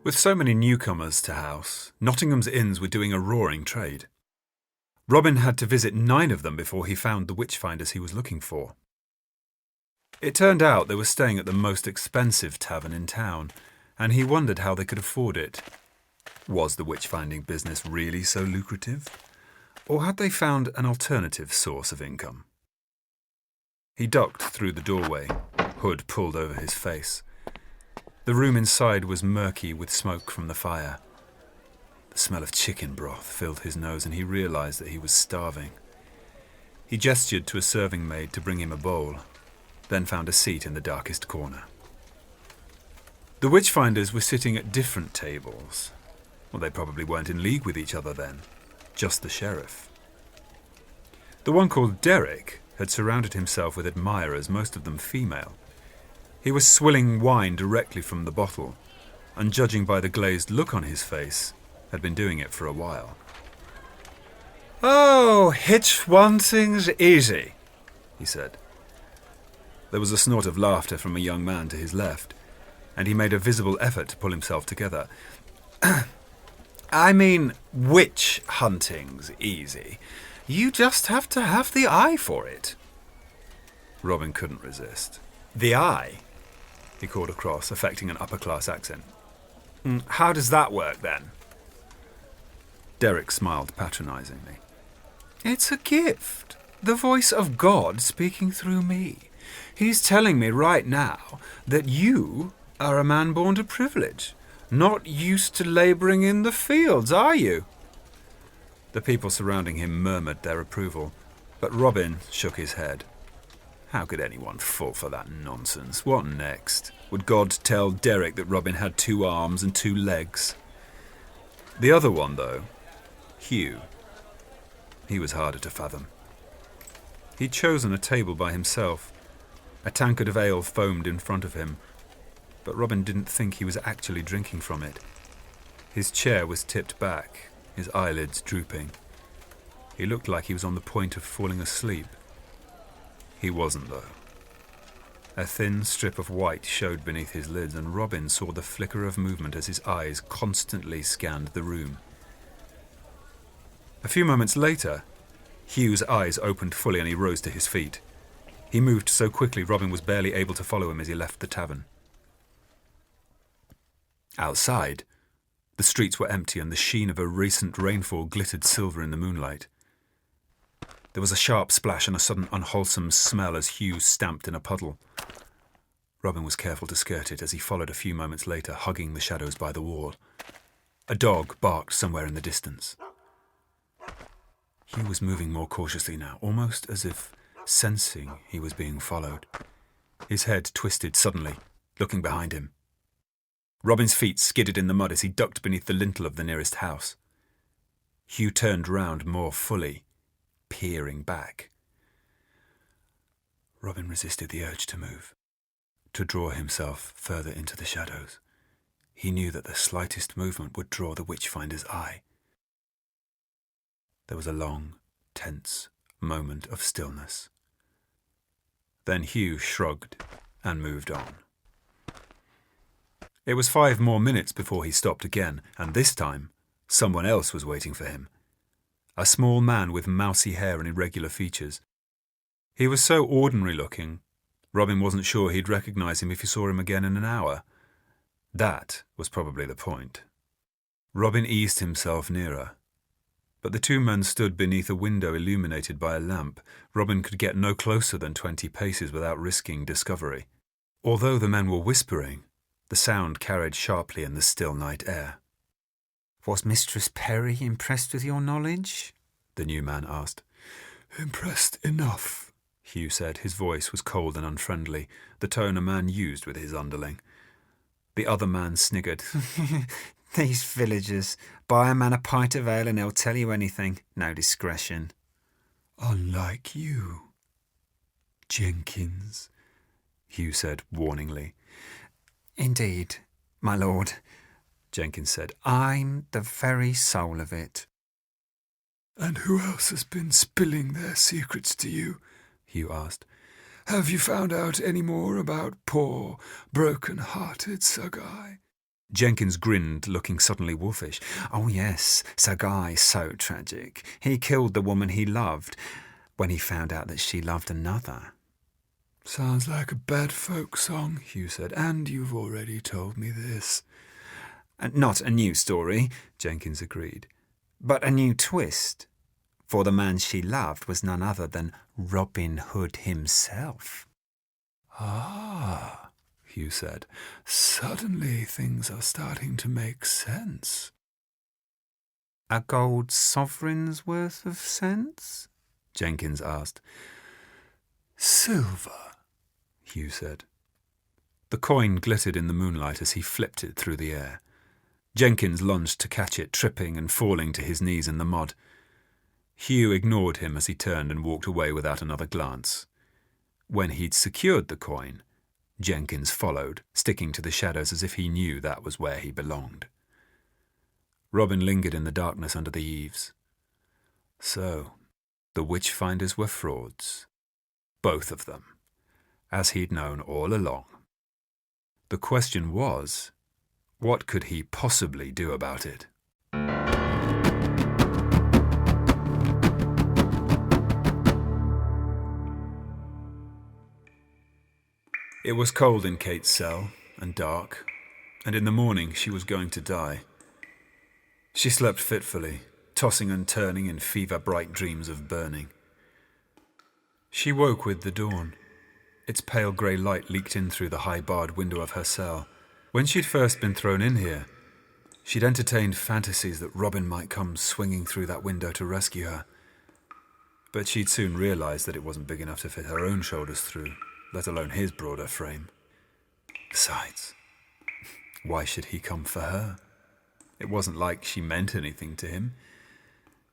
With so many newcomers to house, Nottingham's inns were doing a roaring trade. Robin had to visit 9 of them before he found the witch-finders he was looking for. It turned out they were staying at the most expensive tavern in town, and he wondered how they could afford it. Was the witch-finding business really so lucrative? Or had they found an alternative source of income? He ducked through the doorway, hood pulled over his face. The room inside was murky with smoke from the fire. The smell of chicken broth filled his nose and he realized that he was starving. He gestured to a serving maid to bring him a bowl, then found a seat in the darkest corner. The witch-finders were sitting at different tables. Well, they probably weren't in league with each other then, just the sheriff. The one called Derek had surrounded himself with admirers, most of them female. He was swilling wine directly from the bottle, and judging by the glazed look on his face, had been doing it for a while. "Oh, it's one thing's easy," he said. There was a snort of laughter from a young man to his left, and he made a visible effort to pull himself together. "I mean, witch hunting's easy. You just have to have the eye for it." Robin couldn't resist. "The eye?" he called across, affecting an upper-class accent. "How does that work, then?" Derek smiled patronizingly. "It's a gift. The voice of God speaking through me. He's telling me right now that you are a man born to privilege. Not used to labouring in the fields, are you?" The people surrounding him murmured their approval, but Robin shook his head. How could anyone fall for that nonsense? What next? Would God tell Derek that Robin had 2 arms and 2 legs? The other one, though, Hugh, he was harder to fathom. He'd chosen a table by himself. A tankard of ale foamed in front of him, but Robin didn't think he was actually drinking from it. His chair was tipped back, his eyelids drooping. He looked like he was on the point of falling asleep. He wasn't, though. A thin strip of white showed beneath his lids, and Robin saw the flicker of movement as his eyes constantly scanned the room. A few moments later, Hugh's eyes opened fully and he rose to his feet. He moved so quickly Robin was barely able to follow him as he left the tavern. Outside, the streets were empty and the sheen of a recent rainfall glittered silver in the moonlight. There was a sharp splash and a sudden unwholesome smell as Hugh stamped in a puddle. Robin was careful to skirt it as he followed a few moments later, hugging the shadows by the wall. A dog barked somewhere in the distance. Hugh was moving more cautiously now, almost as if sensing he was being followed. His head twisted suddenly, looking behind him. Robin's feet skidded in the mud as he ducked beneath the lintel of the nearest house. Hugh turned round more fully, peering back. Robin resisted the urge to move, to draw himself further into the shadows. He knew that the slightest movement would draw the witchfinder's eye. There was a long, tense moment of stillness. Then Hugh shrugged and moved on. It was 5 more minutes before he stopped again, and this time someone else was waiting for him. A small man with mousy hair and irregular features. He was so ordinary-looking, Robin wasn't sure he'd recognise him if he saw him again in an hour. That was probably the point. Robin eased himself nearer. But the 2 men stood beneath a window illuminated by a lamp. Robin could get no closer than 20 paces without risking discovery. Although the men were whispering, the sound carried sharply in the still night air. "Was Mistress Perry impressed with your knowledge?" the new man asked. "Impressed enough," Hugh said. His voice was cold and unfriendly, the tone a man used with his underling. The other man sniggered. "These villagers. Buy a man a pint of ale and he'll tell you anything. No discretion." "Unlike you, Jenkins," Hugh said warningly. "Indeed, my lord," Jenkins said. "I'm the very soul of it." "And who else has been spilling their secrets to you?" Hugh asked. "Have you found out any more about poor, broken-hearted Sir Guy?" Jenkins grinned, looking suddenly wolfish. "Oh yes, Sir Guy, so tragic. He killed the woman he loved when he found out that she loved another." "Sounds like a bad folk song," Hugh said, "and you've already told me this." "Not a new story," Jenkins agreed, "but a new twist. For the man she loved was none other than Robin Hood himself." "Ah," Hugh said, "suddenly things are starting to make sense." "A gold sovereign's worth of sense?" Jenkins asked. "Silver," Hugh said. The coin glittered in the moonlight as he flipped it through the air. Jenkins lunged to catch it, tripping and falling to his knees in the mud. Hugh ignored him as he turned and walked away without another glance. When he'd secured the coin, Jenkins followed, sticking to the shadows as if he knew that was where he belonged. Robin lingered in the darkness under the eaves. So, the witch-finders were frauds. Both of them, as he'd known all along. The question was, what could he possibly do about it? It was cold in Kate's cell, and dark, and in the morning she was going to die. She slept fitfully, tossing and turning in fever-bright dreams of burning. She woke with the dawn. Its pale grey light leaked in through the high-barred window of her cell. When she'd first been thrown in here, she'd entertained fantasies that Robin might come swinging through that window to rescue her. But she'd soon realised that it wasn't big enough to fit her own shoulders through, let alone his broader frame. Besides, why should he come for her? It wasn't like she meant anything to him,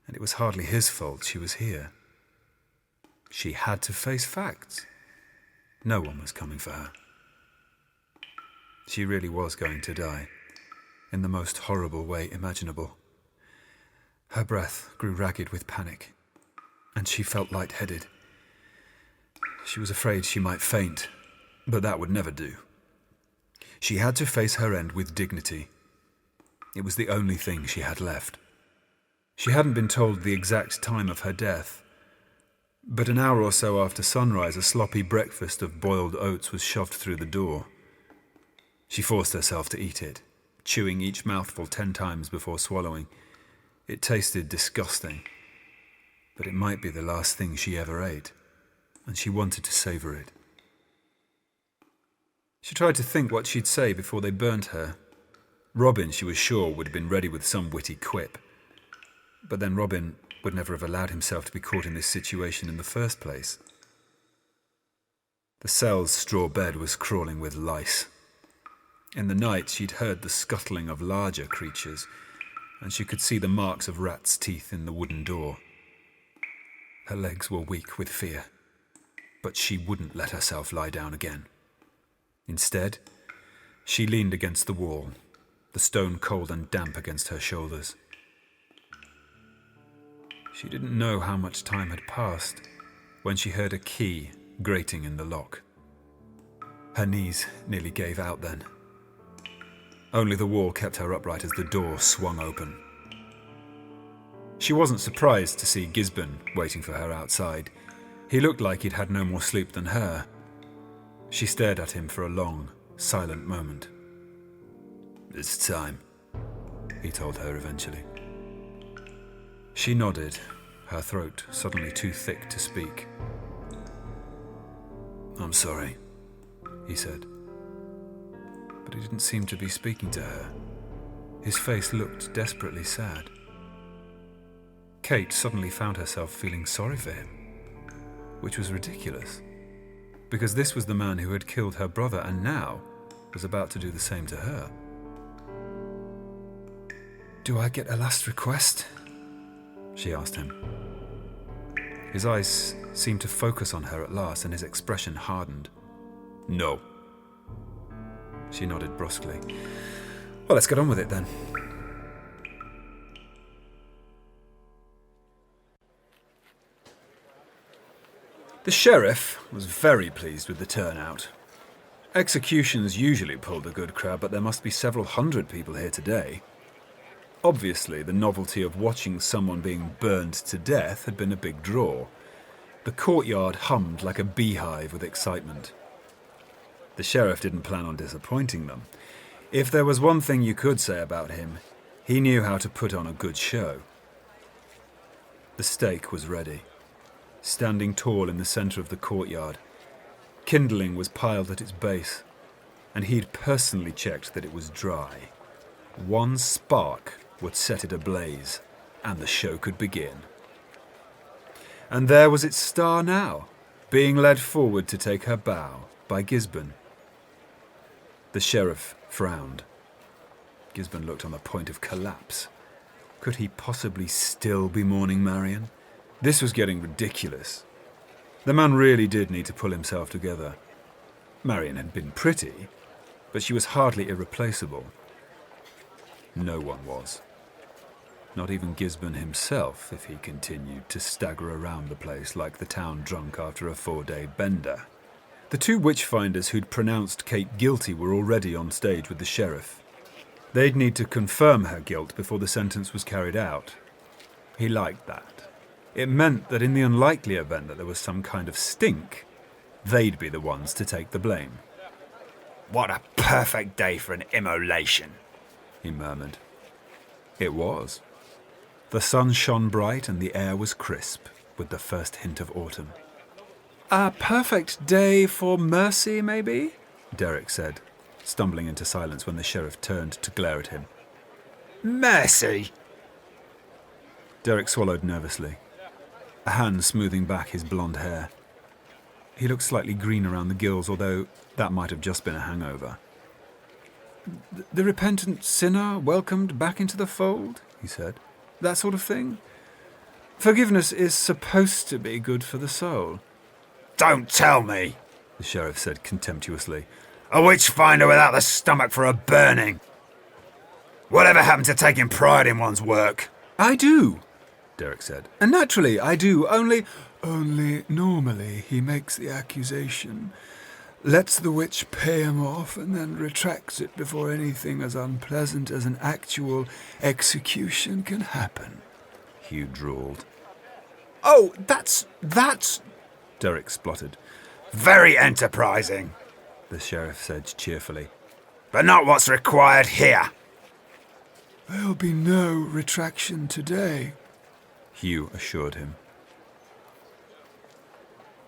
and it was hardly his fault she was here. She had to face facts. No one was coming for her. She really was going to die, in the most horrible way imaginable. Her breath grew ragged with panic, and she felt lightheaded. She was afraid she might faint, but that would never do. She had to face her end with dignity. It was the only thing she had left. She hadn't been told the exact time of her death, but an hour or so after sunrise, a sloppy breakfast of boiled oats was shoved through the door. She forced herself to eat it, chewing each mouthful 10 times before swallowing. It tasted disgusting, but it might be the last thing she ever ate, and she wanted to savour it. She tried to think what she'd say before they burnt her. Robin, she was sure, would have been ready with some witty quip. But then Robin would never have allowed himself to be caught in this situation in the first place. The cell's straw bed was crawling with lice. In the night, she'd heard the scuttling of larger creatures, and she could see the marks of rats' teeth in the wooden door. Her legs were weak with fear, but she wouldn't let herself lie down again. Instead, she leaned against the wall, the stone cold and damp against her shoulders. She didn't know how much time had passed when she heard a key grating in the lock. Her knees nearly gave out then. Only the wall kept her upright as the door swung open. She wasn't surprised to see Gisborne waiting for her outside. He looked like he'd had no more sleep than her. She stared at him for a long, silent moment. "It's time," he told her eventually. She nodded, her throat suddenly too thick to speak. "I'm sorry," he said. But he didn't seem to be speaking to her. His face looked desperately sad. Kate suddenly found herself feeling sorry for him, which was ridiculous, because this was the man who had killed her brother and now was about to do the same to her. "Do I get a last request?" she asked him. His eyes seemed to focus on her at last, and his expression hardened. "No." She nodded brusquely. "Well, let's get on with it then." The sheriff was very pleased with the turnout. Executions usually pulled a good crowd, but there must be several hundred people here today. Obviously, the novelty of watching someone being burned to death had been a big draw. The courtyard hummed like a beehive with excitement. The sheriff didn't plan on disappointing them. If there was one thing you could say about him, he knew how to put on a good show. The stake was ready, standing tall in the centre of the courtyard. Kindling was piled at its base, and he'd personally checked that it was dry. One spark would set it ablaze, and the show could begin. And there was its star now, being led forward to take her bow by Gisborne. The sheriff frowned. Gisborne looked on the point of collapse. Could he possibly still be mourning Marion? This was getting ridiculous. The man really did need to pull himself together. Marion had been pretty, but she was hardly irreplaceable. No one was. Not even Gisborne himself, if he continued to stagger around the place like the town drunk after a 4-day bender. The two witch-finders who'd pronounced Kate guilty were already on stage with the sheriff. They'd need to confirm her guilt before the sentence was carried out. He liked that. It meant that in the unlikely event that there was some kind of stink, they'd be the ones to take the blame. "What a perfect day for an immolation," he murmured. It was. The sun shone bright and the air was crisp, with the first hint of autumn. "A perfect day for mercy, maybe?" Derek said, stumbling into silence when the sheriff turned to glare at him. "Mercy?" Derek swallowed nervously, a hand smoothing back his blonde hair. He looked slightly green around the gills, although that might have just been a hangover. The repentant sinner welcomed back into the fold, he said. That sort of thing. Forgiveness is supposed to be good for the soul. "Don't tell me," the sheriff said contemptuously. "A witch-finder without the stomach for a burning. Whatever happened to taking pride in one's work?" I do, Derek said. And naturally, I do. Only normally he makes the accusation, lets the witch pay him off, and then retracts it before anything as unpleasant as an actual execution can happen, Hugh drawled. "Oh, that's... Derek spluttered. Very enterprising," the sheriff said cheerfully. "But not what's required here." There'll be no retraction today, Hugh assured him.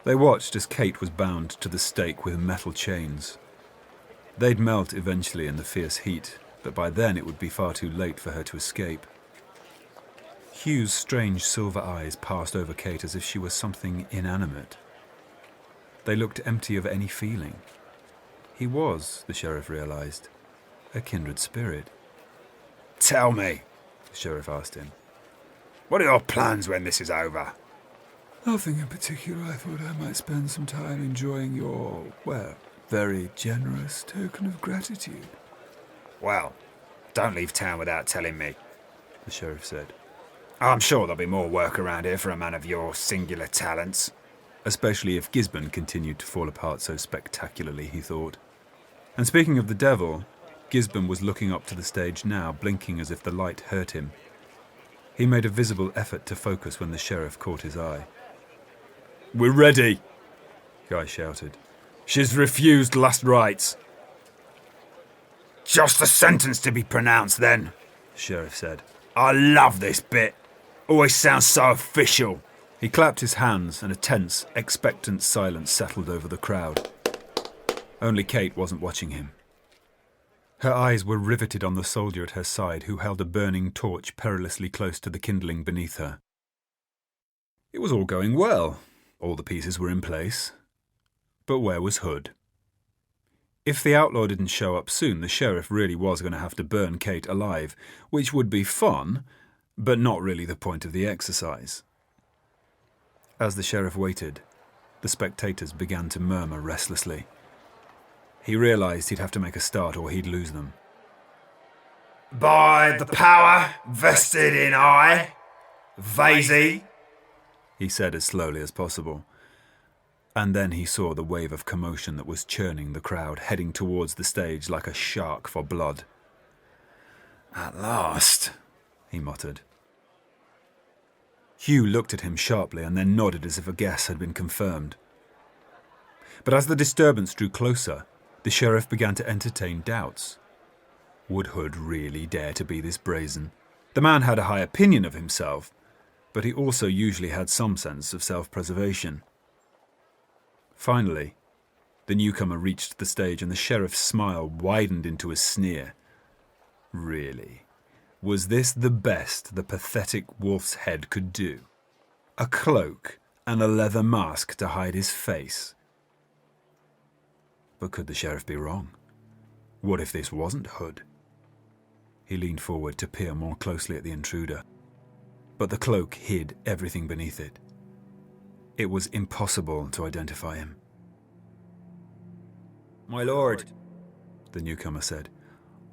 They watched as Kate was bound to the stake with metal chains. They'd melt eventually in the fierce heat, but by then it would be far too late for her to escape. Hugh's strange silver eyes passed over Kate as if she was something inanimate. They looked empty of any feeling. He was, the sheriff realized, a kindred spirit. "Tell me," the sheriff asked him. "What are your plans when this is over?" Nothing in particular. I thought I might spend some time enjoying your, very generous token of gratitude. "Well, don't leave town without telling me," the sheriff said. "I'm sure there'll be more work around here for a man of your singular talents." Especially if Gisborne continued to fall apart so spectacularly, he thought. And speaking of the devil, Gisborne was looking up to the stage now, blinking as if the light hurt him. He made a visible effort to focus when the sheriff caught his eye. "We're ready," Guy shouted. "She's refused last rites." "Just a sentence to be pronounced then," the sheriff said. "I love this bit. Always sounds so official." He clapped his hands and a tense, expectant silence settled over the crowd. Only Kate wasn't watching him. Her eyes were riveted on the soldier at her side who held a burning torch perilously close to the kindling beneath her. It was all going well. All the pieces were in place. But where was Hood? If the outlaw didn't show up soon, the sheriff really was going to have to burn Kate alive, which would be fun, but not really the point of the exercise. As the sheriff waited, the spectators began to murmur restlessly. He realized he'd have to make a start or he'd lose them. "By the power vested in I, Vasey," he said as slowly as possible. And then he saw the wave of commotion that was churning the crowd, heading towards the stage like a shark for blood. At last, he muttered. Hugh looked at him sharply and then nodded as if a guess had been confirmed. But as the disturbance drew closer, the sheriff began to entertain doubts. Would Hood really dare to be this brazen? The man had a high opinion of himself, but he also usually had some sense of self-preservation. Finally, the newcomer reached the stage and the sheriff's smile widened into a sneer. Really? Was this the best the pathetic wolf's head could do? A cloak and a leather mask to hide his face? But could the sheriff be wrong? What if this wasn't Hood? He leaned forward to peer more closely at the intruder, but the cloak hid everything beneath it. It was impossible to identify him. "My lord," the newcomer said,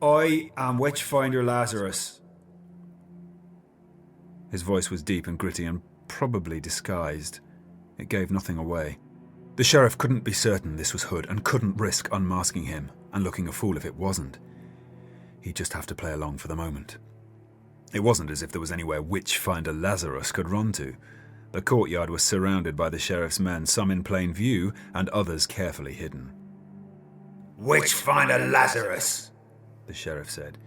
"I am Witchfinder Lazarus." His voice was deep and gritty and probably disguised. It gave nothing away. The sheriff couldn't be certain this was Hood and couldn't risk unmasking him and looking a fool if it wasn't. He'd just have to play along for the moment. It wasn't as if there was anywhere Witchfinder Lazarus could run to. The courtyard was surrounded by the sheriff's men, some in plain view and others carefully hidden. "Witchfinder Lazarus," the sheriff said.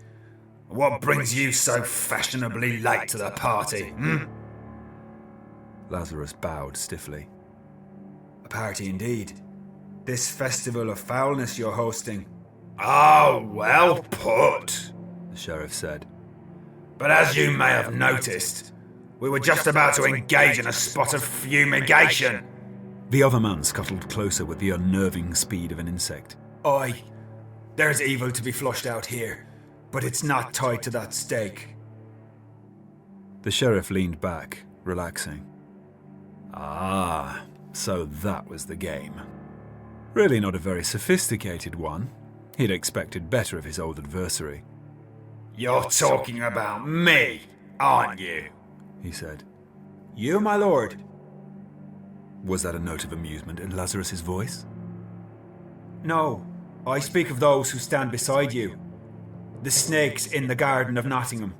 "What brings you so fashionably late to the party, Lazarus bowed stiffly. "A party indeed. This festival of foulness you're hosting." "Oh, well put," the sheriff said. "But as you may have noticed, we were just about to engage in a spot of fumigation." The other man scuttled closer with the unnerving speed of an insect. "Aye, there's evil to be flushed out here, but it's not tied to that stake." The sheriff leaned back, relaxing. Ah, so that was the game. Really not a very sophisticated one. He'd expected better of his old adversary. "You're talking about me, aren't you?" he said. "You, my lord?" Was that a note of amusement in Lazarus's voice? "No, I speak of those who stand beside you. The snakes in the garden of Nottingham."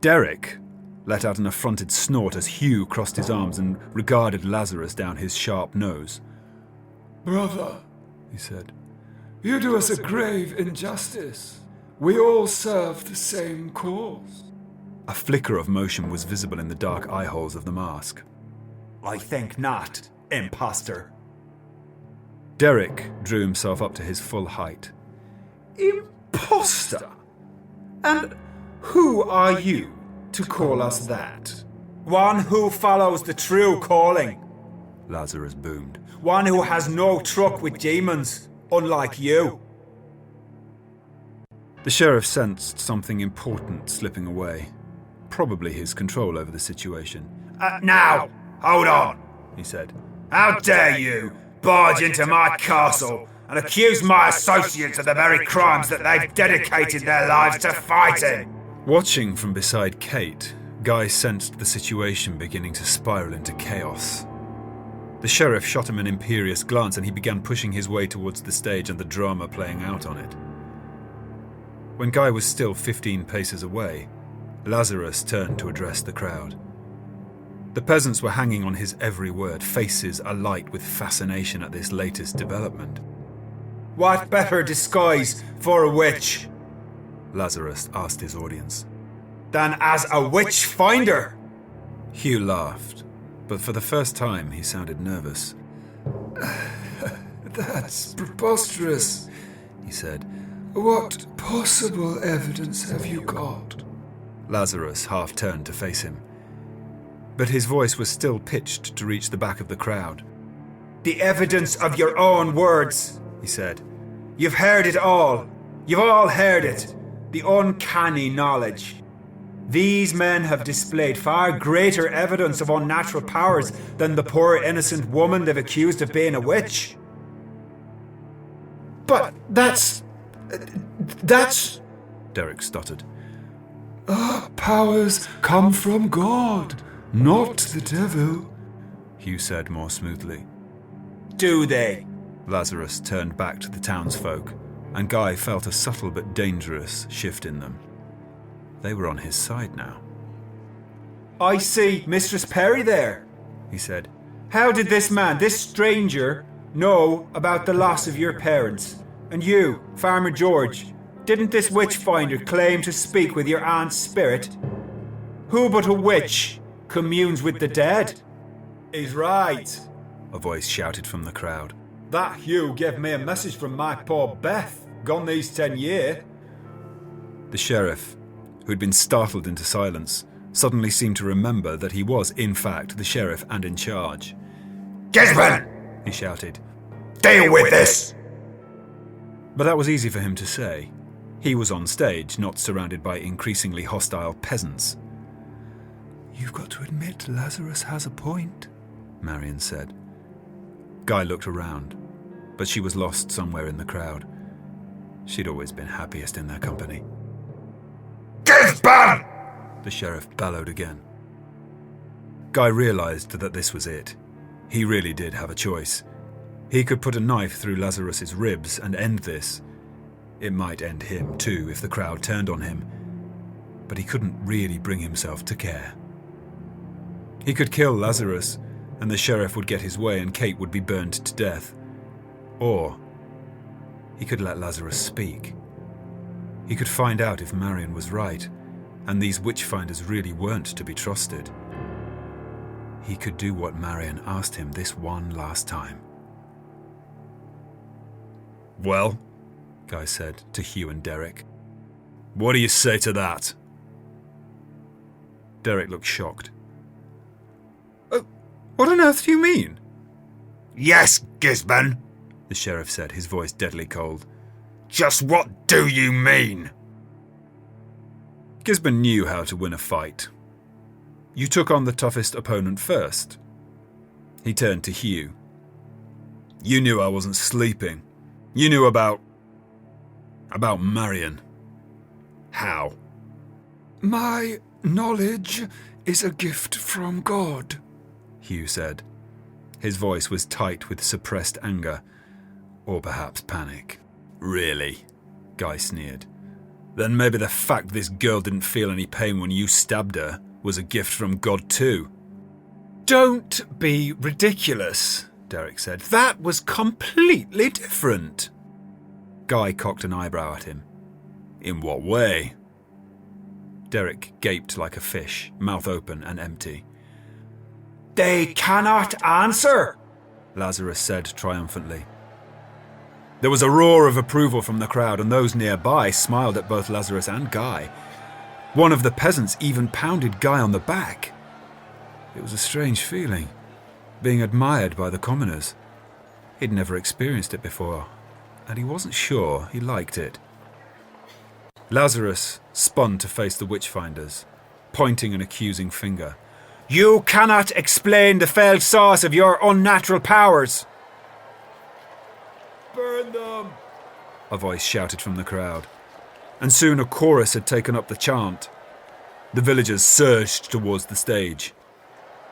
Derek let out an affronted snort as Hugh crossed his arms and regarded Lazarus down his sharp nose. "Brother," he said, "you do us a grave injustice. We all serve the same cause." A flicker of motion was visible in the dark eye holes of the mask. "I think not, imposter." Derek drew himself up to his full height. "Imposter? And who are you to call us that?" "One who follows the true calling," Lazarus boomed. "One who has no truck with demons, unlike you." The sheriff sensed something important slipping away. Probably his control over the situation. "Now, hold on," he said. "How dare you barge into my castle and accuse my associates of the very crimes that they've dedicated their lives to fighting?" Watching from beside Kate, Guy sensed the situation beginning to spiral into chaos. The sheriff shot him an imperious glance and he began pushing his way towards the stage and the drama playing out on it. When Guy was still 15 paces away, Lazarus turned to address the crowd. The peasants were hanging on his every word, faces alight with fascination at this latest development. "What better disguise for a witch," Lazarus asked his audience, "than as a witch finder?" Hugh laughed, but for the first time he sounded nervous. "That's preposterous," he said. "What possible evidence have you got?" Lazarus half turned to face him, but his voice was still pitched to reach the back of the crowd. "The evidence of your own words," he said. "You've heard it all. You've all heard it. The uncanny knowledge. These men have displayed far greater evidence of unnatural powers than the poor innocent woman they've accused of being a witch." "But that's... Derek stuttered. "Our powers come from God, not the devil. Hugh said more smoothly. Do they? Lazarus turned back to the townsfolk, and Guy felt a subtle but dangerous shift in them. They were on his side now. I see Mistress Perry there, he said. How did this man, this stranger, know about the loss of your parents? And you, Farmer George, didn't this witch-finder claim to speak with your aunt's spirit? Who but a witch communes with the dead? He's right, a voice shouted from the crowd. That Hugh gave me a message from my poor Beth, gone these 10 year. The sheriff, who'd been startled into silence, suddenly seemed to remember that he was, in fact, the sheriff and in charge. Gisborne! He shouted. Deal with this! But that was easy for him to say. He was on stage, not surrounded by increasingly hostile peasants. You've got to admit Lazarus has a point, Marion said. Guy looked around, but she was lost somewhere in the crowd. She'd always been happiest in their company. Gisborne! The sheriff bellowed again. Guy realized that this was it. He really did have a choice. He could put a knife through Lazarus's ribs and end this. It might end him too if the crowd turned on him, but he couldn't really bring himself to care. He could kill Lazarus, and the sheriff would get his way and Kate would be burned to death. Or he could let Lazarus speak. He could find out if Marion was right, and these witch-finders really weren't to be trusted. He could do what Marion asked him this one last time. Well, Guy said to Hugh and Derek. What do you say to that? Derek looked shocked. What on earth do you mean? Yes, Gisborne, the sheriff said, his voice deadly cold. Just what do you mean? Gisborne knew how to win a fight. You took on the toughest opponent first. He turned to Hugh. You knew I wasn't sleeping. You knew about Marion. How? My knowledge is a gift from God, Hugh said. His voice was tight with suppressed anger, or perhaps panic. Really? Guy sneered. Then maybe the fact this girl didn't feel any pain when you stabbed her was a gift from God too. Don't be ridiculous, Derek said. That was completely different. Guy cocked an eyebrow at him. In what way? Derek gaped like a fish, mouth open and empty. They cannot answer, Lazarus said triumphantly. There was a roar of approval from the crowd, and those nearby smiled at both Lazarus and Guy. One of the peasants even pounded Guy on the back. It was a strange feeling, being admired by the commoners. He'd never experienced it before, and he wasn't sure he liked it. Lazarus spun to face the witch-finders, pointing an accusing finger. You cannot explain the fell source of your unnatural powers. Burn them! A voice shouted from the crowd, and soon a chorus had taken up the chant. The villagers surged towards the stage.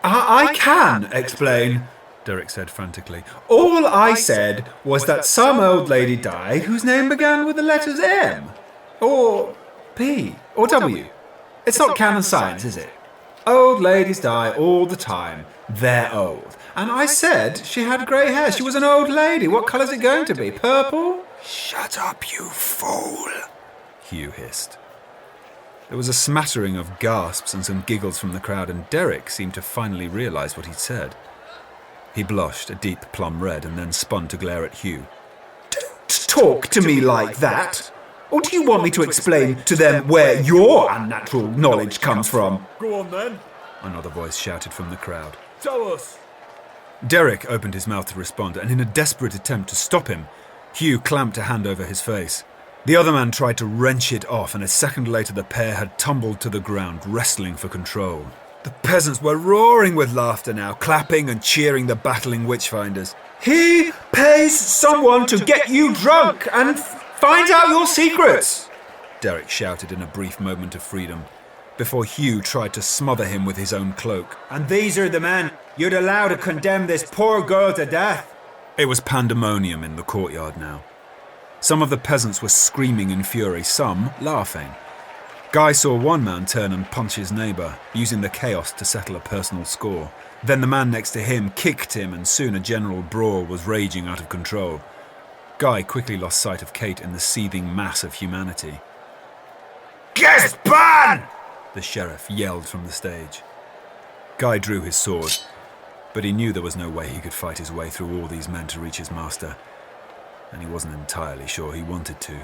I can explain, Derek said frantically. All I said was that some old lady died whose name began with the letters M, or P, or W. It's not canon science, is it? Old ladies die all the time. They're old. And I said she had grey hair. She was an old lady. What colour's it going to be? Purple? Shut up, you fool, Hugh hissed. There was a smattering of gasps and some giggles from the crowd, and Derek seemed to finally realise what he'd said. He blushed a deep plum red and then spun to glare at Hugh. Don't talk to me like that. Or do you want me to explain to them where your unnatural knowledge comes from? Go on then. Another voice shouted from the crowd. Tell us. Derek opened his mouth to respond, and in a desperate attempt to stop him, Hugh clamped a hand over his face. The other man tried to wrench it off, and a second later the pair had tumbled to the ground, wrestling for control. The peasants were roaring with laughter now, clapping and cheering the battling witch-finders. He pays someone to get you drunk and find out your secrets, Derek shouted in a brief moment of freedom. before Hugh tried to smother him with his own cloak. And these are the men you'd allow to condemn this poor girl to death? It was pandemonium in the courtyard now. Some of the peasants were screaming in fury, some laughing. Guy saw one man turn and punch his neighbour, using the chaos to settle a personal score. Then the man next to him kicked him, and soon a general brawl was raging out of control. Guy quickly lost sight of Kate in the seething mass of humanity. Gisborne! The sheriff yelled from the stage. Guy drew his sword, but he knew there was no way he could fight his way through all these men to reach his master, and he wasn't entirely sure he wanted to.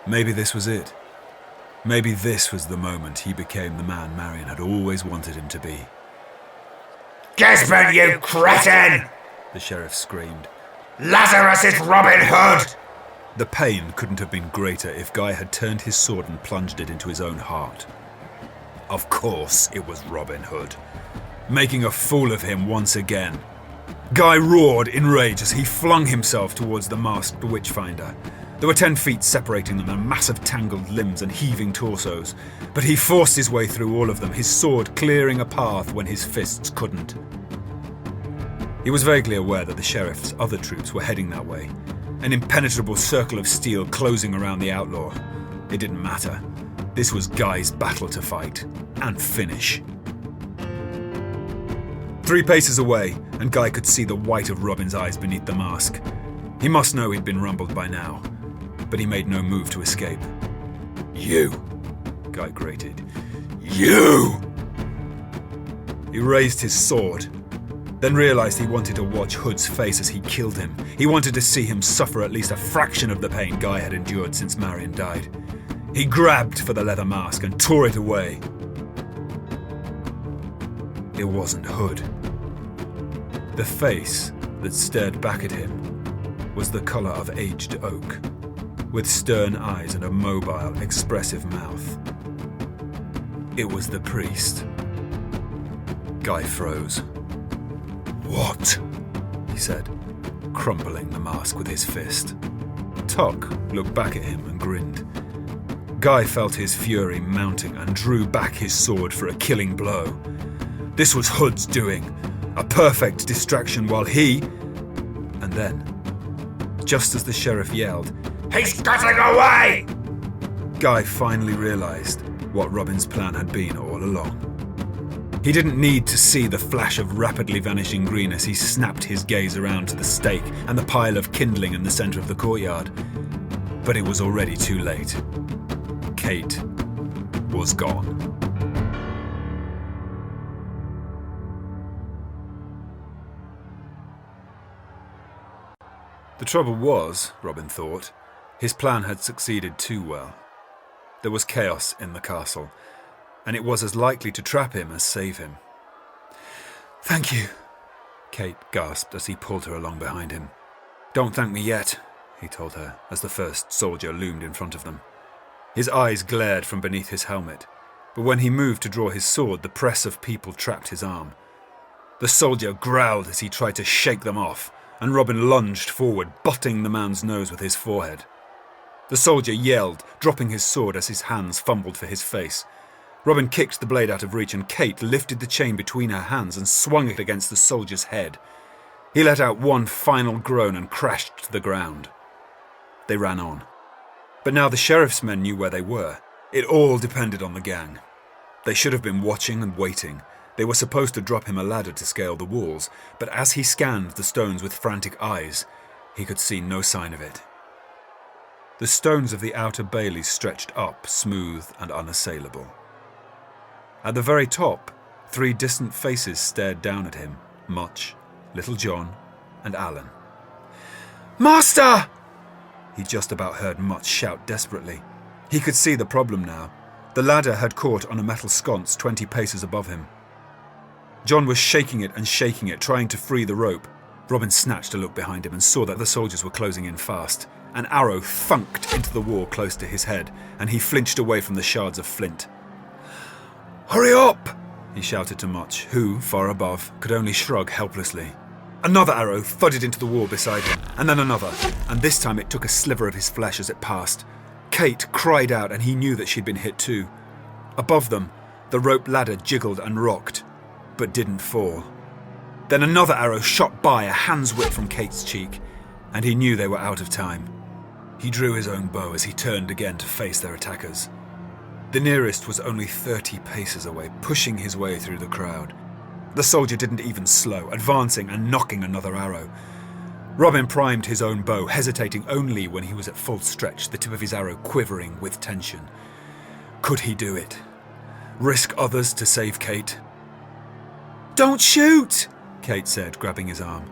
Maybe this was it. Maybe this was the moment he became the man Marion had always wanted him to be. Gisborne, you cretin! The sheriff screamed. Lazarus is Robin Hood! The pain couldn't have been greater if Guy had turned his sword and plunged it into his own heart. Of course it was Robin Hood, making a fool of him once again. Guy roared in rage as he flung himself towards the masked witchfinder. There were 10 feet separating them, and massive tangled limbs and heaving torsos, but he forced his way through all of them, his sword clearing a path when his fists couldn't. He was vaguely aware that the sheriff's other troops were heading that way, an impenetrable circle of steel closing around the outlaw. It didn't matter. This was Guy's battle to fight and finish. 3 paces away, and Guy could see the white of Robin's eyes beneath the mask. He must know he'd been rumbled by now, but he made no move to escape. "You," Guy grated. "You!" He raised his sword, then realized he wanted to watch Hood's face as he killed him. He wanted to see him suffer at least a fraction of the pain Guy had endured since Marion died. He grabbed for the leather mask and tore it away. It wasn't Hood. The face that stared back at him was the colour of aged oak, with stern eyes and a mobile, expressive mouth. It was the priest. Guy froze. "What?" he said, crumpling the mask with his fist. Tuck looked back at him and grinned. Guy felt his fury mounting and drew back his sword for a killing blow. This was Hood's doing, a perfect distraction while he... And then, just as the sheriff yelled, He's getting away! Guy finally realised what Robin's plan had been all along. He didn't need to see the flash of rapidly vanishing green as he snapped his gaze around to the stake and the pile of kindling in the centre of the courtyard. But it was already too late. Kate was gone. The trouble was, Robin thought, his plan had succeeded too well. There was chaos in the castle, and it was as likely to trap him as save him. "Thank you," Kate gasped as he pulled her along behind him. "Don't thank me yet," he told her as the first soldier loomed in front of them. His eyes glared from beneath his helmet, but when he moved to draw his sword, the press of people trapped his arm. The soldier growled as he tried to shake them off, and Robin lunged forward, butting the man's nose with his forehead. The soldier yelled, dropping his sword as his hands fumbled for his face. Robin kicked the blade out of reach, and Kate lifted the chain between her hands and swung it against the soldier's head. He let out one final groan and crashed to the ground. They ran on. But now the sheriff's men knew where they were. It all depended on the gang. They should have been watching and waiting. They were supposed to drop him a ladder to scale the walls, but as he scanned the stones with frantic eyes, he could see no sign of it. The stones of the outer baileys stretched up, smooth and unassailable. At the very top, 3 distant faces stared down at him, Much, Little John, and Alan. "Master!" He just about heard Much shout desperately. He could see the problem now. The ladder had caught on a metal sconce 20 paces above him. John was shaking it, trying to free the rope. Robin snatched a look behind him and saw that the soldiers were closing in fast. An arrow thunked into the wall close to his head, and he flinched away from the shards of flint. "Hurry up!" he shouted to Much, who, far above, could only shrug helplessly. Another arrow thudded into the wall beside him, and then another, and this time it took a sliver of his flesh as it passed. Kate cried out, and he knew that she'd been hit too. Above them, The rope ladder jiggled and rocked, but didn't fall. Then another arrow shot by, a hand's width from Kate's cheek, and he knew they were out of time. He drew his own bow as he turned again to face their attackers. The nearest was only 30 paces away, pushing his way through the crowd. The soldier didn't even slow, advancing and knocking another arrow. Robin primed his own bow, hesitating only when he was at full stretch, the tip of his arrow quivering with tension. Could he do it? Risk others to save Kate? "Don't shoot!" Kate said, grabbing his arm.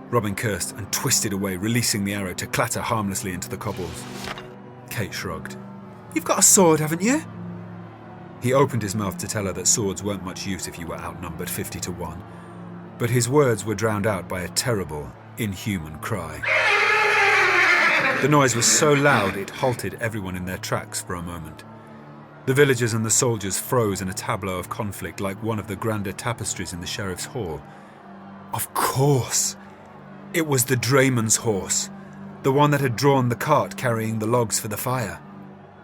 Robin cursed and twisted away, releasing the arrow to clatter harmlessly into the cobbles. Kate shrugged. "You've got a sword, haven't you?" He opened his mouth to tell her that swords weren't much use if you were outnumbered 50-1, but his words were drowned out by a terrible, inhuman cry. The noise was so loud it halted everyone in their tracks for a moment. The villagers and the soldiers froze in a tableau of conflict like one of the grander tapestries in the sheriff's hall. Of course! It was the drayman's horse, the one that had drawn the cart carrying the logs for the fire.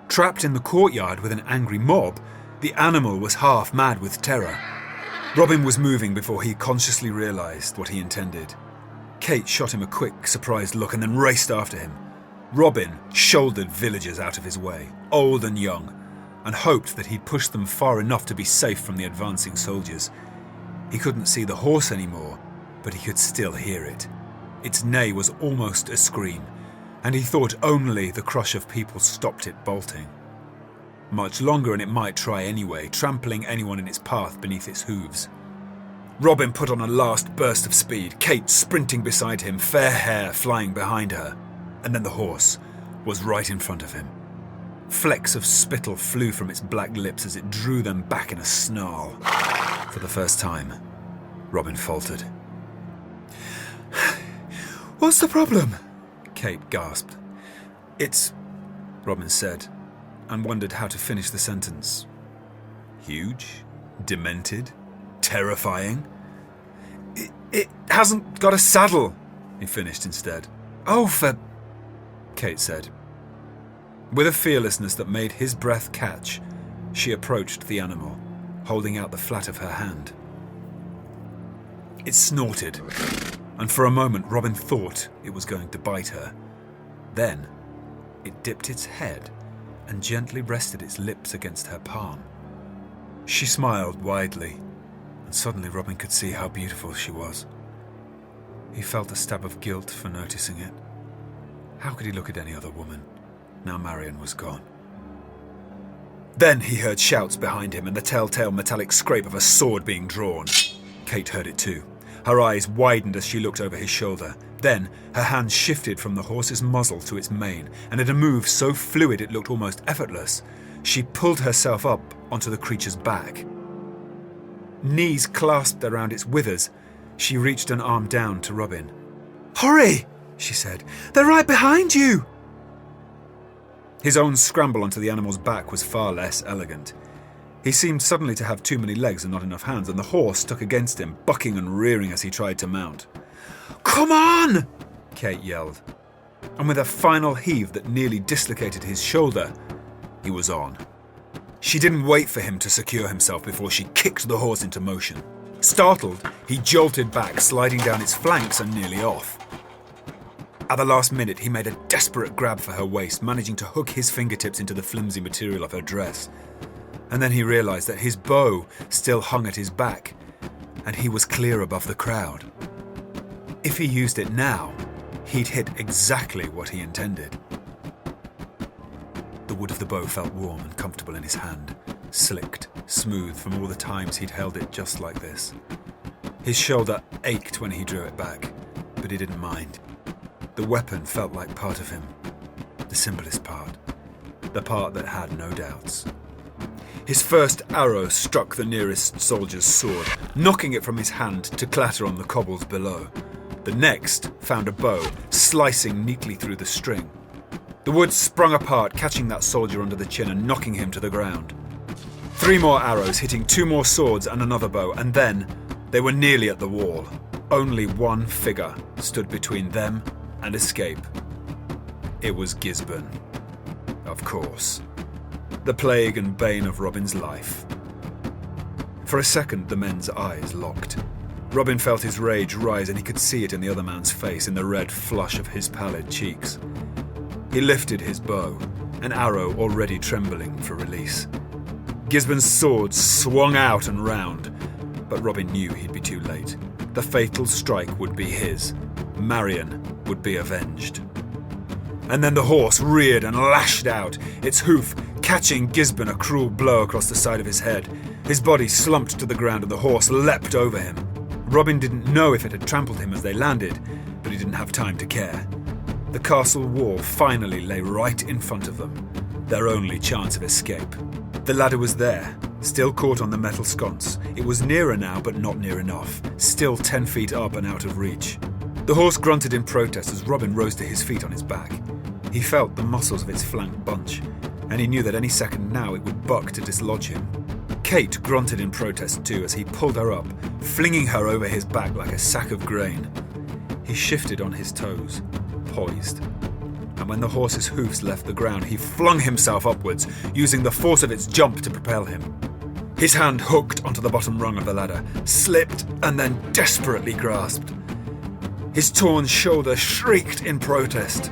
Trapped in the courtyard with an angry mob, the animal was half mad with terror. Robin was moving before he consciously realised what he intended. Kate shot him a quick, surprised look and then raced after him. Robin shouldered villagers out of his way, old and young, and hoped that he'd pushed them far enough to be safe from the advancing soldiers. He couldn't see the horse anymore, but he could still hear it. Its neigh was almost a scream, and he thought only the crush of people stopped it bolting. Much longer and it might try anyway, trampling anyone in its path beneath its hooves. Robin put on a last burst of speed, Kate sprinting beside him, fair hair flying behind her, and then the horse was right in front of him. Flecks of spittle flew from its black lips as it drew them back in a snarl. For the first time, Robin faltered. "What's the problem?" Kate gasped. "It's," Robin said, and wondered how to finish the sentence. "Huge? Demented? Terrifying?" It hasn't got a saddle," he finished instead. "Oh, for..." Kate said. With a fearlessness that made his breath catch, she approached the animal, holding out the flat of her hand. It snorted, and for a moment Robin thought it was going to bite her. Then it dipped its head and gently rested its lips against her palm. She smiled widely, and suddenly Robin could see how beautiful she was. He felt a stab of guilt for noticing it. How could he look at any other woman, now Marion was gone? Then he heard shouts behind him and the telltale metallic scrape of a sword being drawn. Kate heard it too. Her eyes widened as she looked over his shoulder. Then her hand shifted from the horse's muzzle to its mane, and in a move so fluid it looked almost effortless, she pulled herself up onto the creature's back. Knees clasped around its withers, she reached an arm down to Robin. "Hurry!" she said. "They're right behind you!" His own scramble onto the animal's back was far less elegant. He seemed suddenly to have too many legs and not enough hands, and the horse stuck against him, bucking and rearing as he tried to mount. "Come on!" Kate yelled. And with a final heave that nearly dislocated his shoulder, he was on. She didn't wait for him to secure himself before she kicked the horse into motion. Startled, he jolted back, sliding down its flanks and nearly off. At the last minute, he made a desperate grab for her waist, managing to hook his fingertips into the flimsy material of her dress. And then he realized that his bow still hung at his back, and he was clear above the crowd. If he used it now, he'd hit exactly what he intended. The wood of the bow felt warm and comfortable in his hand, slicked, smooth from all the times he'd held it just like this. His shoulder ached when he drew it back, but he didn't mind. The weapon felt like part of him, the simplest part, the part that had no doubts. His first arrow struck the nearest soldier's sword, knocking it from his hand to clatter on the cobbles below. The next found a bow, slicing neatly through the string. The wood sprung apart, catching that soldier under the chin and knocking him to the ground. 3 more arrows, hitting 2 more swords and another bow, and then they were nearly at the wall. Only one figure stood between them and escape. It was Gisborne. Of course. The plague and bane of Robin's life. For a second, the men's eyes locked. Robin felt his rage rise, and he could see it in the other man's face, in the red flush of his pallid cheeks. He lifted his bow, an arrow already trembling for release. Gisborne's sword swung out and round, but Robin knew he'd be too late. The fatal strike would be his. Marion would be avenged. And then the horse reared and lashed out, its hoof catching Gisborne a cruel blow across the side of his head. His body slumped to the ground and the horse leapt over him. Robin didn't know if it had trampled him as they landed, but he didn't have time to care. The castle wall finally lay right in front of them, their only chance of escape. The ladder was there, still caught on the metal sconce. It was nearer now, but not near enough, still 10 feet up and out of reach. The horse grunted in protest as Robin rose to his feet on his back. He felt the muscles of its flank bunch, and he knew that any second now it would buck to dislodge him. Kate grunted in protest too as he pulled her up, flinging her over his back like a sack of grain. He shifted on his toes, poised, and when the horse's hoofs left the ground, he flung himself upwards, using the force of its jump to propel him. His hand hooked onto the bottom rung of the ladder, slipped, and then desperately grasped. His torn shoulder shrieked in protest,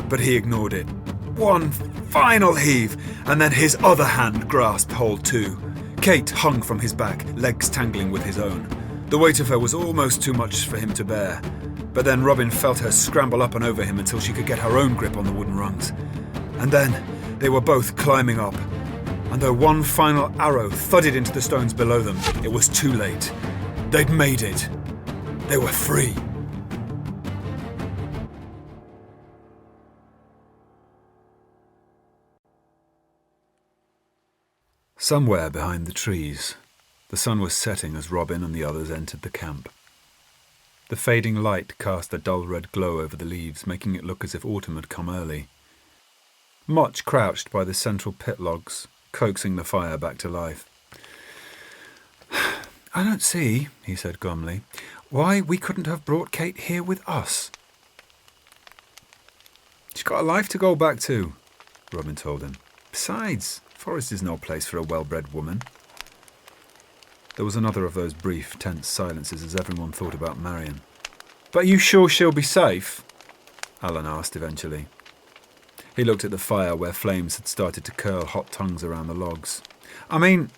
but he ignored it. One final heave, and then his other hand grasped hold too. Kate hung from his back, legs tangling with his own. The weight of her was almost too much for him to bear, but then Robin felt her scramble up and over him until she could get her own grip on the wooden rungs. And then they were both climbing up, and though one final arrow thudded into the stones below them, it was too late. They'd made it. They were free. Somewhere behind the trees, the sun was setting as Robin and the others entered the camp. The fading light cast a dull red glow over the leaves, making it look as if autumn had come early. Much crouched by the central pit logs, coaxing the fire back to life. "I don't see," he said glumly, "why we couldn't have brought Kate here with us." "She's got a life to go back to," Robin told him. "Besides, forest is no place for a well-bred woman." There was another of those brief, tense silences as everyone thought about Marion. "But are you sure she'll be safe?" Alan asked eventually. He looked at the fire where flames had started to curl hot tongues around the logs. "I mean,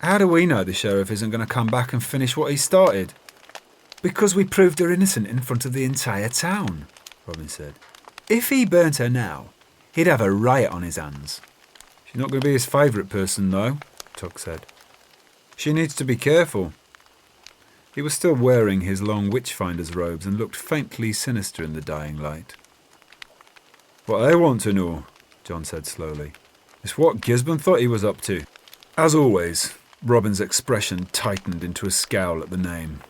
how do we know the sheriff isn't going to come back and finish what he started?" "Because we proved her innocent in front of the entire town," Robin said. "If he burnt her now, he'd have a riot on his hands." "She's not going to be his favourite person, though," Tuck said. "She needs to be careful." He was still wearing his long witchfinder's robes and looked faintly sinister in the dying light. "What I want to know," John said slowly, "is what Gisborne thought he was up to." As always, Robin's expression tightened into a scowl at the name.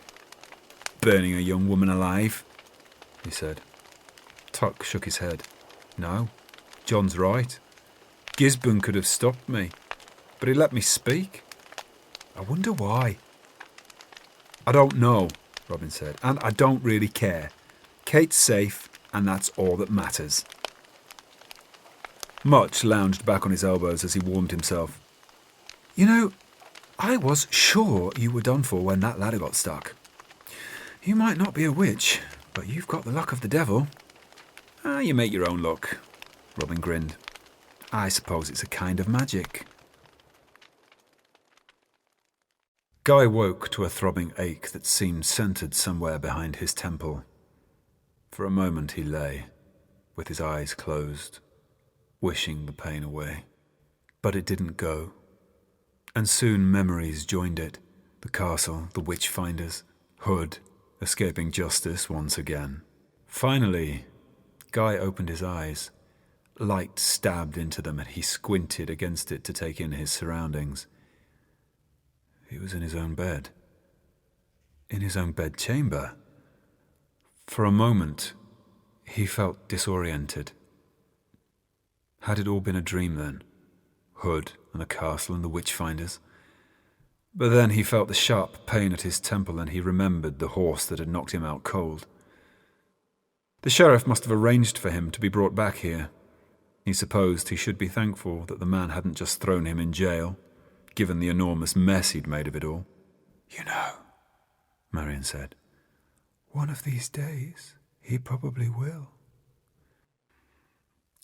"Burning a young woman alive," he said. Tuck shook his head. "No, John's right. Gisborne could have stopped me, but he let me speak. I wonder why." "I don't know," Robin said, "and I don't really care. Kate's safe, and that's all that matters." Much lounged back on his elbows as he warmed himself. "You know, I was sure you were done for when that ladder got stuck. You might not be a witch, but you've got the luck of the devil." "You make your own luck," Robin grinned. "I suppose it's a kind of magic." Guy woke to a throbbing ache that seemed centred somewhere behind his temple. For a moment he lay, with his eyes closed, wishing the pain away. But it didn't go. And soon memories joined it. The castle, the witch-finders, Hood, escaping justice once again. Finally, Guy opened his eyes. Light stabbed into them and he squinted against it to take in his surroundings. He was in his own bed. In his own bedchamber. For a moment, he felt disoriented. Had it all been a dream then? Hood and the castle and the witch-finders? But then he felt the sharp pain at his temple and he remembered the horse that had knocked him out cold. The sheriff must have arranged for him to be brought back here. He supposed he should be thankful that the man hadn't just thrown him in jail, given the enormous mess he'd made of it all. You know, Marion said, one of these days he probably will.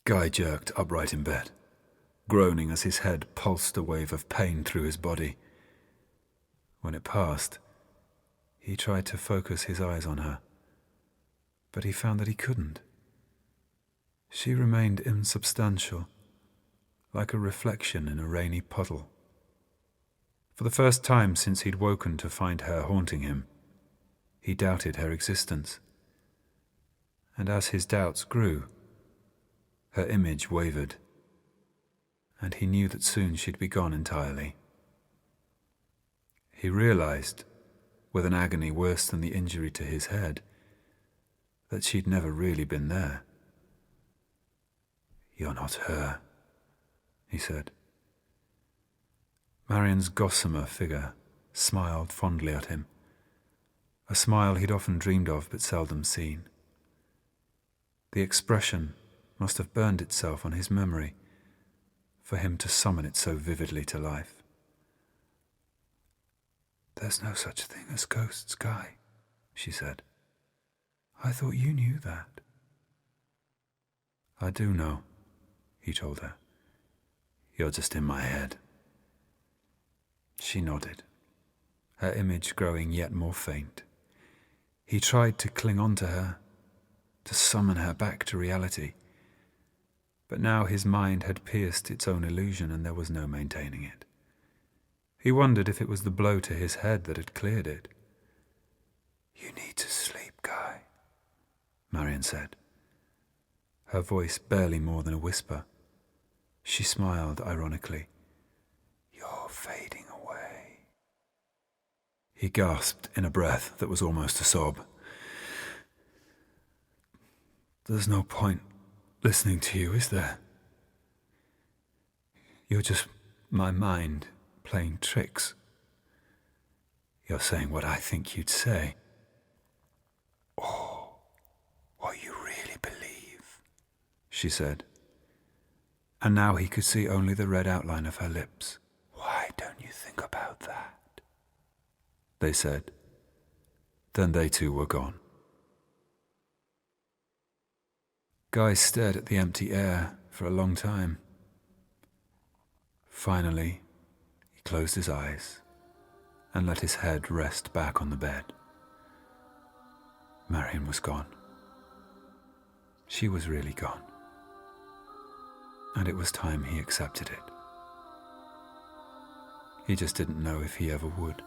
Guy jerked upright in bed, groaning as his head pulsed a wave of pain through his body. When it passed, he tried to focus his eyes on her, but he found that he couldn't. She remained insubstantial, like a reflection in a rainy puddle. For the first time since he'd woken to find her haunting him, he doubted her existence. And as his doubts grew, her image wavered, and he knew that soon she'd be gone entirely. He realized, with an agony worse than the injury to his head, that she'd never really been there. "You're not her," he said. Marion's gossamer figure smiled fondly at him, a smile he'd often dreamed of but seldom seen. The expression must have burned itself on his memory for him to summon it so vividly to life. "There's no such thing as ghosts, Guy," she said. "I thought you knew that." "I do know," he told her. "You're just in my head." She nodded, her image growing yet more faint. He tried to cling on to her, to summon her back to reality. But now his mind had pierced its own illusion and there was no maintaining it. He wondered if it was the blow to his head that had cleared it. "You need to sleep, Guy," Marion said, her voice barely more than a whisper. She smiled ironically. "You're fading away." He gasped in a breath that was almost a sob. "There's no point listening to you, is there? You're just my mind playing tricks. You're saying what I think you'd say." "Or what you really believe," she said. And now he could see only the red outline of her lips. "Why don't you think about that?" they said. Then they too were gone. Guy stared at the empty air for a long time. Finally, he closed his eyes and let his head rest back on the bed. Marion was gone. She was really gone. And it was time he accepted it. He just didn't know if he ever would.